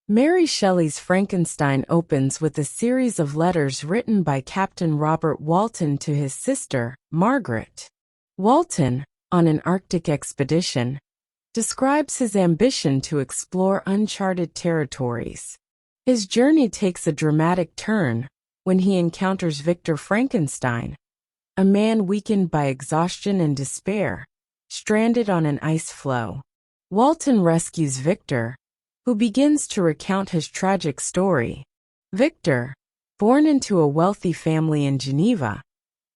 Mary Shelley's Frankenstein opens with a series of letters written by Captain Robert Walton to his sister, Margaret. Walton, on an Arctic expedition, describes his ambition to explore uncharted territories. His journey takes a dramatic turn when he encounters Victor Frankenstein, a man weakened by exhaustion and despair, stranded on an ice floe. Walton rescues Victor, who begins to recount his tragic story. Victor, born into a wealthy family in Geneva,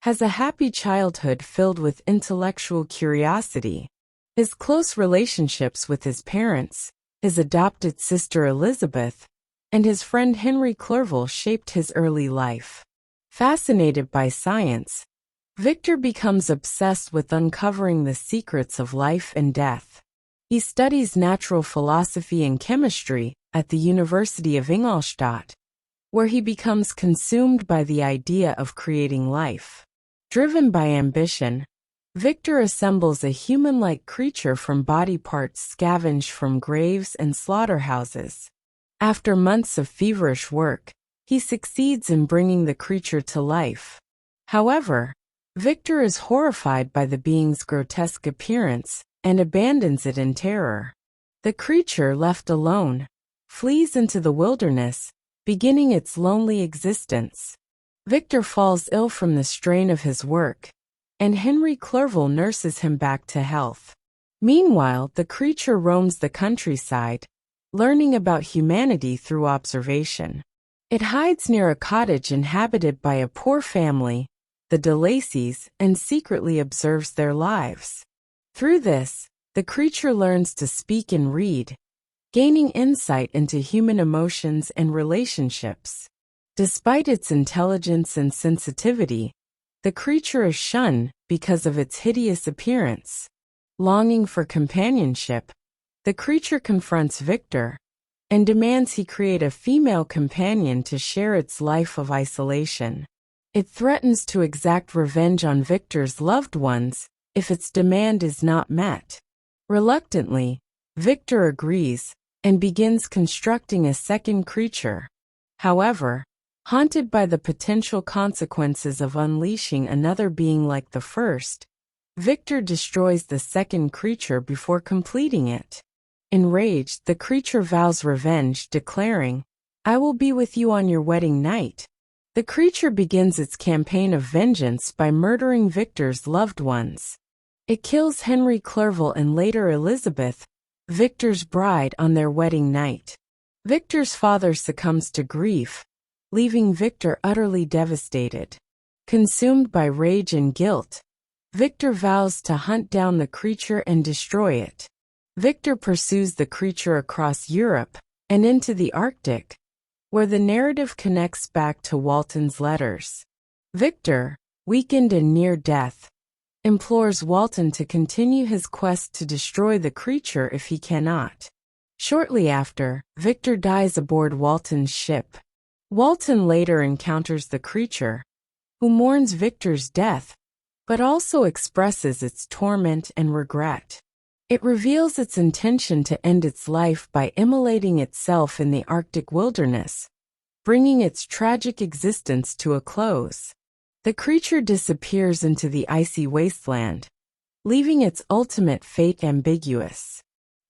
has a happy childhood filled with intellectual curiosity. His close relationships with his parents, his adopted sister Elizabeth, and his friend Henry Clerval shaped his early life. Fascinated by science, Victor becomes obsessed with uncovering the secrets of life and death. He studies natural philosophy and chemistry at the University of Ingolstadt, where he becomes consumed by the idea of creating life. Driven by ambition, Victor assembles a human-like creature from body parts scavenged from graves and slaughterhouses. After months of feverish work, he succeeds in bringing the creature to life. However, Victor is horrified by the being's grotesque appearance and abandons it in terror. The creature, left alone, flees into the wilderness, beginning its lonely existence. Victor falls ill from the strain of his work, and Henry Clerval nurses him back to health. Meanwhile, the creature roams the countryside, learning about humanity through observation. It hides near a cottage inhabited by a poor family, the de Lacys, and secretly observes their lives. Through this, the creature learns to speak and read, gaining insight into human emotions and relationships. Despite its intelligence and sensitivity, the creature is shunned because of its hideous appearance. Longing for companionship, the creature confronts Victor and demands he create a female companion to share its life of isolation. It threatens to exact revenge on Victor's loved ones if its demand is not met. Reluctantly, Victor agrees and begins constructing a second creature. However, haunted by the potential consequences of unleashing another being like the first, Victor destroys the second creature before completing it. Enraged, the creature vows revenge, declaring, "I will be with you on your wedding night." The creature begins its campaign of vengeance by murdering Victor's loved ones. It kills Henry Clerval and later Elizabeth, Victor's bride, on their wedding night. Victor's father succumbs to grief, leaving Victor utterly devastated. Consumed by rage and guilt, Victor vows to hunt down the creature and destroy it. Victor pursues the creature across Europe and into the Arctic, where the narrative connects back to Walton's letters. Victor, weakened and near death, implores Walton to continue his quest to destroy the creature if he cannot. Shortly after, Victor dies aboard Walton's ship. Walton later encounters the creature, who mourns Victor's death, but also expresses its torment and regret. It reveals its intention to end its life by immolating itself in the Arctic wilderness, bringing its tragic existence to a close. The creature disappears into the icy wasteland, leaving its ultimate fate ambiguous.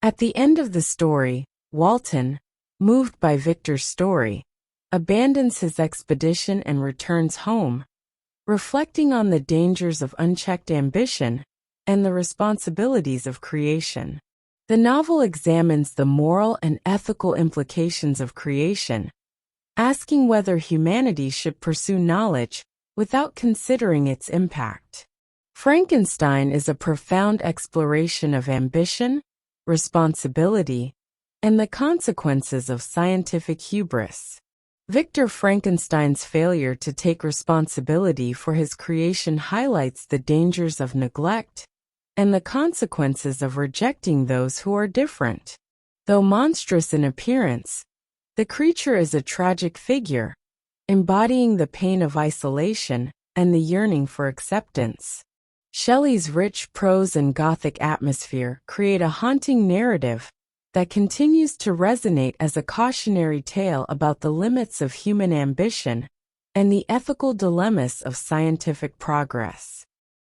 At the end of the story, Walton, moved by Victor's story, abandons his expedition and returns home, reflecting on the dangers of unchecked ambition and the responsibilities of creation. The novel examines the moral and ethical implications of creation, asking whether humanity should pursue knowledge without considering its impact. Frankenstein is a profound exploration of ambition, responsibility, and the consequences of scientific hubris. Victor Frankenstein's failure to take responsibility for his creation highlights the dangers of neglect and the consequences of rejecting those who are different. Though monstrous in appearance, the creature is a tragic figure, embodying the pain of isolation and the yearning for acceptance. Shelley's rich prose and Gothic atmosphere create a haunting narrative that continues to resonate as a cautionary tale about the limits of human ambition and the ethical dilemmas of scientific progress.